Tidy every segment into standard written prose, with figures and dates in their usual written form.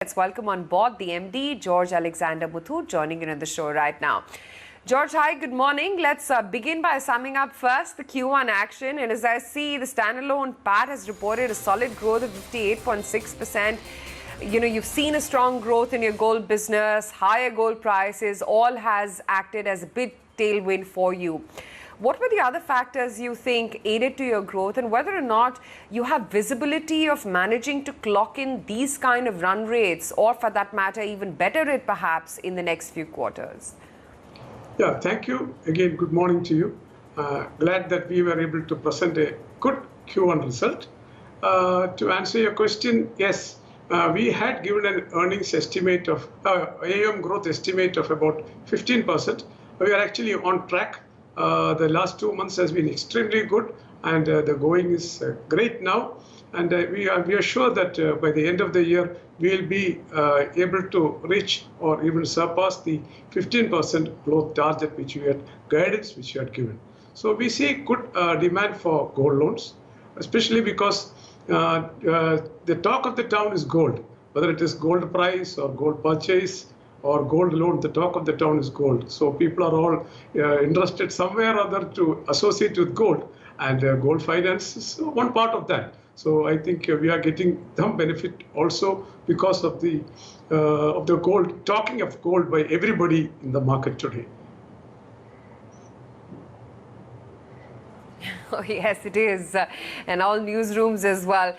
Let's welcome on board the MD, George Alexander Muthoot, joining in on the show right now. George, hi, good morning. Let's begin by summing up first the Q1 action. And as I see, the standalone PAT has reported a solid growth of 58.6%. You've seen a strong growth in your gold business, higher gold prices, all has acted as a big tailwind for you. What were the other factors you think aided to your growth, and whether or not you have visibility of managing to clock in these kind of run rates, or for that matter, even better it perhaps in the next few quarters? Yeah, thank you. Again, good morning to you. Glad that we were able to present a good Q1 result. To answer your question, yes, we had given an earnings estimate of AUM growth estimate of about 15%. We are actually on track. The last 2 months has been extremely good, and the going is great now. And we are sure that by the end of the year, we'll be able to reach or even surpass the 15% growth target which we had given. So we see good demand for gold loans, especially because the talk of the town is gold. Whether it is gold price or gold purchase or gold loan, the talk of the town is gold. So people are all interested somewhere or other to associate with gold, and gold finance is one part of that. So I think we are getting some benefit also because of the gold, talking of gold by everybody in the market today. Oh, yes, it is. And all newsrooms as well.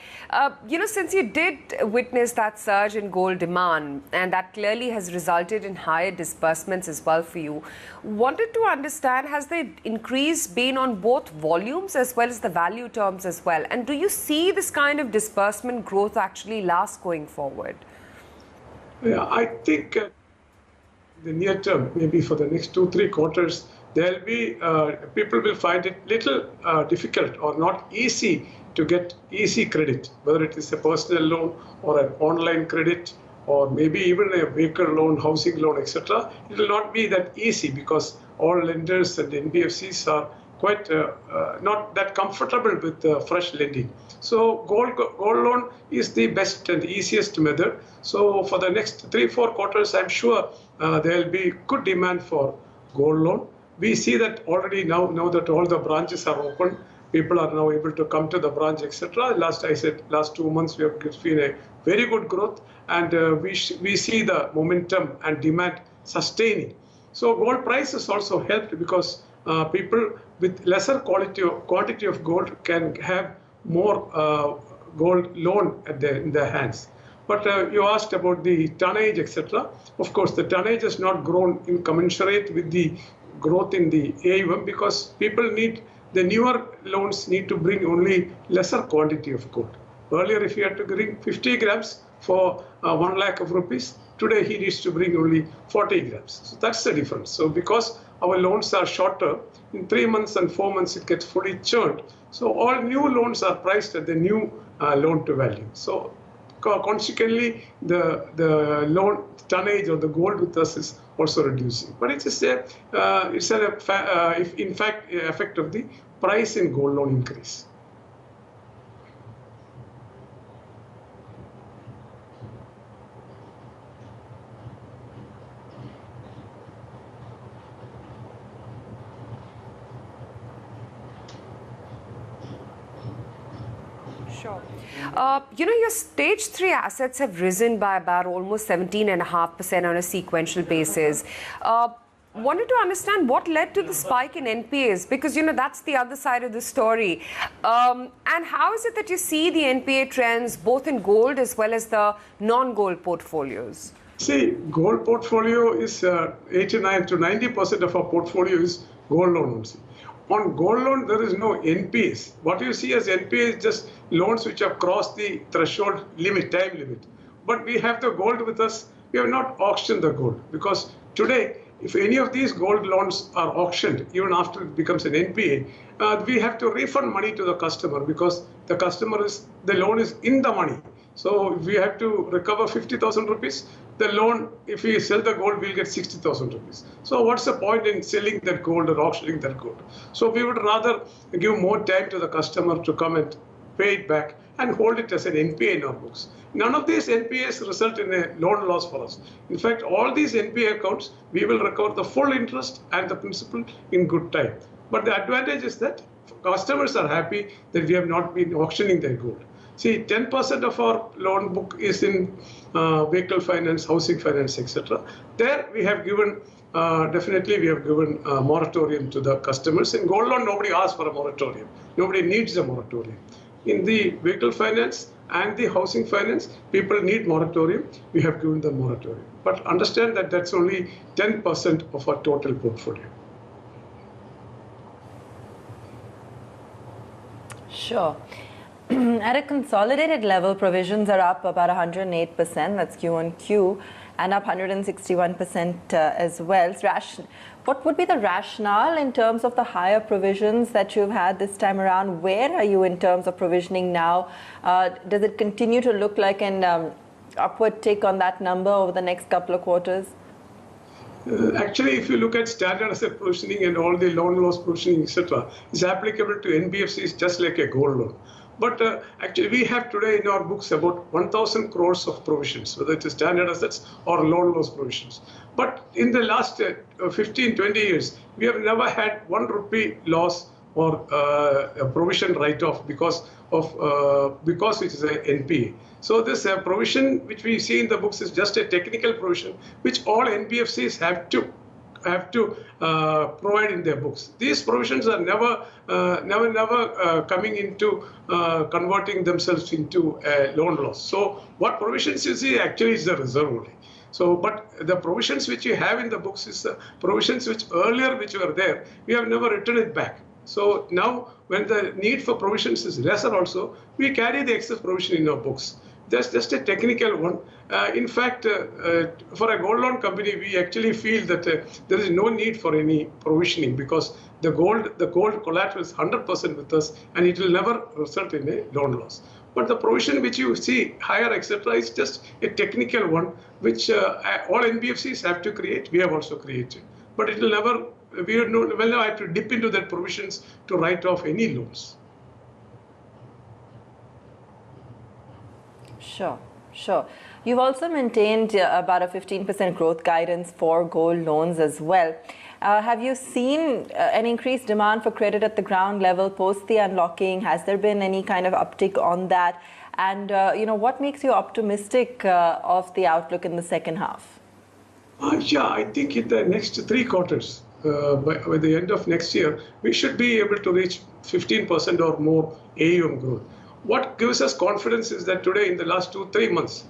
Since you did witness that surge in gold demand, and that clearly has resulted in higher disbursements as well for you, wanted to understand, has the increase been on both volumes as well as the value terms as well? And do you see this kind of disbursement growth actually last going forward? Yeah, I think the near term, maybe for the next 2-3 quarters, there'll be people will find it little difficult or not easy to get easy credit, whether it is a personal loan or an online credit or maybe even a vehicle loan, housing loan, etc. It will not be that easy because all lenders and NBFCs are quite not that comfortable with fresh lending. So gold loan is the best and easiest method. So for the next 3-4 quarters, I'm sure there will be good demand for gold loan. We see that already now that all the branches are open, people are now able to come to the branch, etc. Last 2 months we have seen a very good growth, and we see the momentum and demand sustaining. So gold prices also helped because people with lesser quantity of gold can have more gold loan in their hands. But you asked about the tonnage, etc. Of course, the tonnage has not grown in commensurate with the growth in the AUM because people need the newer loans need to bring only lesser quantity of gold. Earlier, if he had to bring 50 grams for 1 lakh of rupees, today he needs to bring only 40 grams. So that's the difference. So because our loans are shorter, in 3 months and 4 months it gets fully churned. So all new loans are priced at the new loan to value. So consequently, the loan tonnage or the gold with us is also reducing. But it's effect of the price in gold loan increase. Sure. Your stage 3 assets have risen by about almost 17.5% on a sequential basis. Wanted to understand what led to the spike in NPAs, because that's the other side of the story. And how is it that you see the NPA trends both in gold as well as the non-gold portfolios? See, gold portfolio is 89 to 90% of our portfolio is gold loans. On gold loan, there is no NPAs. What you see as NPA is just loans which have crossed the threshold limit, time limit. But we have the gold with us. We have not auctioned the gold because today, if any of these gold loans are auctioned, even after it becomes an NPA, we have to refund money to the customer because the loan is in the money. So if we have to recover 50,000 rupees, the loan, if we sell the gold, we'll get 60,000 rupees. So what's the point in selling that gold or auctioning that gold? So we would rather give more time to the customer to come and pay it back and hold it as an NPA in our books. None of these NPAs result in a loan loss for us. In fact, all these NPA accounts, we will recover the full interest and the principal in good time. But the advantage is that customers are happy that we have not been auctioning their gold. See, 10% of our loan book is in vehicle finance, housing finance, etc. There we have given, definitely we have given a moratorium to the customers. In gold loan, nobody asks for a moratorium. Nobody needs a moratorium. In the vehicle finance and the housing finance, people need moratorium. We have given the moratorium. But understand that that's only 10% of our total portfolio. Sure. At a consolidated level, provisions are up about 108%, that's Q on Q, and up 161% as well. What would be the rationale in terms of the higher provisions that you've had this time around? Where are you in terms of provisioning now? Does it continue to look like an upward tick on that number over the next couple of quarters? Actually, if you look at standard asset provisioning and all the loan loss provisioning, etc., it's applicable to NBFCs just like a gold loan. But actually, we have today in our books about 1,000 crores of provisions, whether it is standard assets or loan loss provisions. But in the last 15, 20 years, we have never had 1 rupee loss or a provision write-off because it is a NPA. So this provision which we see in the books is just a technical provision which all NBFCs have to provide in their books. These provisions are never coming into converting themselves into a loan loss. So what provisions you see actually is the reserve only. So, but the provisions which you have in the books is the provisions which were there, we have never written it back. So now when the need for provisions is lesser also, we carry the excess provision in our books. That's just a technical one. In fact, for a gold loan company, we actually feel that there is no need for any provisioning because the gold collateral is 100% with us and it will never result in a loan loss. But the provision which you see higher, etc., is just a technical one which all NBFCs have to create. We have also created. But it will never, we will never have to dip into that provisions to write off any loans. Sure. You've also maintained about a 15% growth guidance for gold loans as well. Have you seen an increased demand for credit at the ground level post the unlocking? Has there been any kind of uptick on that? And what makes you optimistic of the outlook in the second half? I think in the next 3 quarters, by the end of next year, we should be able to reach 15% or more AUM growth. What gives us confidence is that today in the last 2-3 months,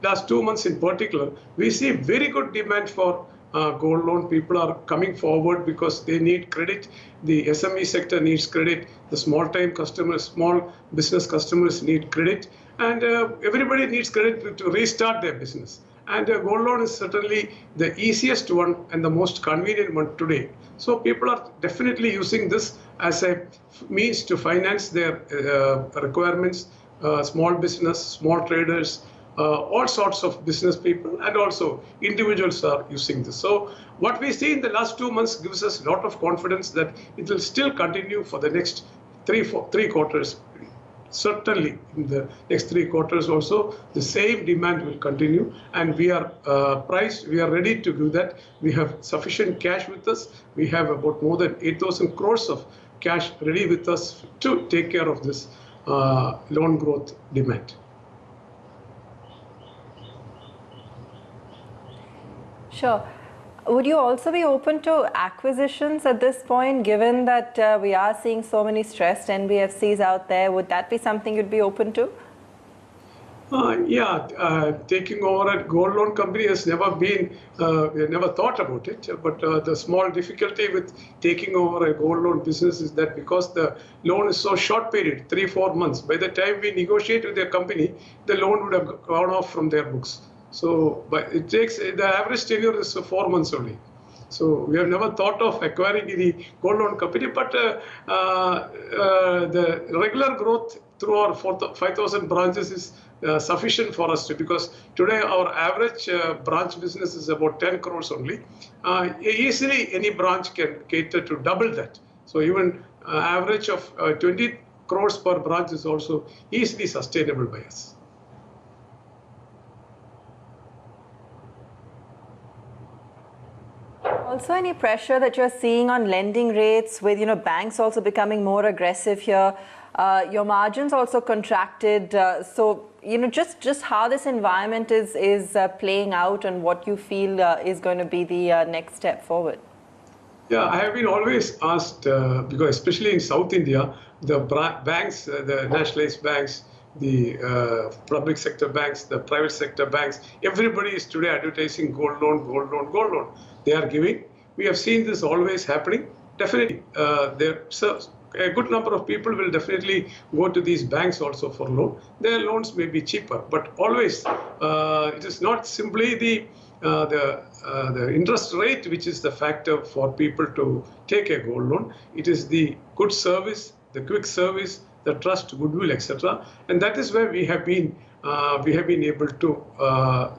last 2 months in particular, we see very good demand for gold loan. People are coming forward because they need credit. The SME sector needs credit. The small-time customers, small business customers need credit. And everybody needs credit to restart their business. And gold loan is certainly the easiest one and the most convenient one today. So people are definitely using this as a means to finance their requirements, small business, small traders, all sorts of business people, and also individuals are using this. So what we see in the last 2 months gives us a lot of confidence that it will still continue for the next 3 quarters. Certainly in the next 3 quarters also, the same demand will continue, and we are priced, we are ready to do that. We have sufficient cash with us. We have about more than 8,000 crores of cash ready with us to take care of this loan growth demand. Sure. Would you also be open to acquisitions at this point, given that we are seeing so many stressed NBFCs out there? Would that be something you'd be open to? Taking over a gold loan company has never been, we have never thought about it. But the small difficulty with taking over a gold loan business is that because the loan is so short period, 3-4 months, by the time we negotiate with their company, the loan would have gone off from their books. So, but it takes, the average tenure is 4 months only. So we have never thought of acquiring any gold loan company, but the regular growth through our 5,000 branches is sufficient for us because today our average branch business is about 10 crores only. Easily any branch can cater to double that. So even average of 20 crores per branch is also easily sustainable by us. Also, any pressure that you're seeing on lending rates with, banks also becoming more aggressive here? Your margins also contracted. So, just how this environment is playing out and what you feel is going to be the next step forward. Yeah, I have been always asked, because especially in South India, the banks, the nationalized banks, the public sector banks, the private sector banks, everybody is today advertising gold loan, gold loan, gold loan. They are giving. We have seen this always happening. Definitely, a good number of people will definitely go to these banks also for loan. Their loans may be cheaper, but always it is not simply the interest rate which is the factor for people to take a gold loan. It is the good service, the quick service, the trust, goodwill, etc. And that is where we have been able to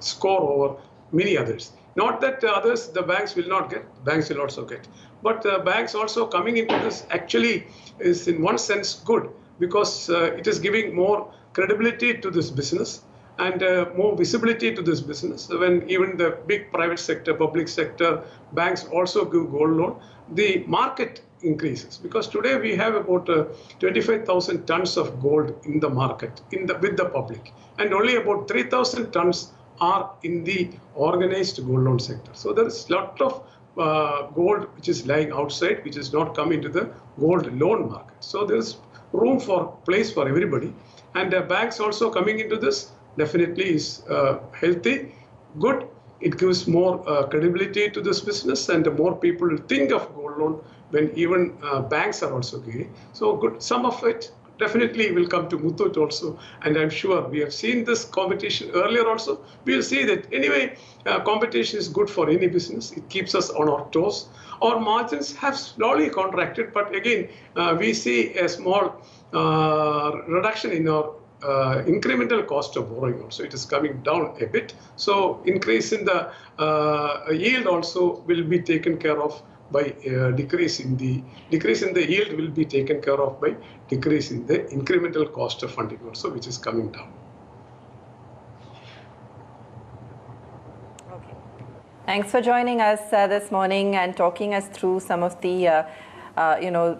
score over many others. Not that others, the banks will not get, banks will also get. But banks also coming into this actually is in one sense good, because it is giving more credibility to this business and more visibility to this business. When even the big private sector, public sector banks also give gold loan, the market increases, because today we have about 25,000 tons of gold in the market with the public, and only about 3,000 tons are in the organized gold loan sector. So there is a lot of gold which is lying outside, which is not coming to the gold loan market. So there is room for place for everybody, and banks also coming into this definitely is healthy, good. It gives more credibility to this business, and more people will think of gold loan when even banks are also giving. So good. Some of it definitely will come to Muthoot also, and I'm sure we have seen this competition earlier also. We'll see that anyway, competition is good for any business. It keeps us on our toes. Our margins have slowly contracted, but again, we see a small reduction in our incremental cost of borrowing also. It is coming down a bit. So increase in the yield also will be taken care of by decrease in the yield will be taken care of by decrease in the incremental cost of funding also, which is coming down. Okay. Thanks for joining us this morning and talking us through some of the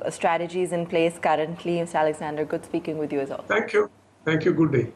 strategies in place currently. Mr. Alexander, good speaking with you as well. Thank you. Thank you. Good day.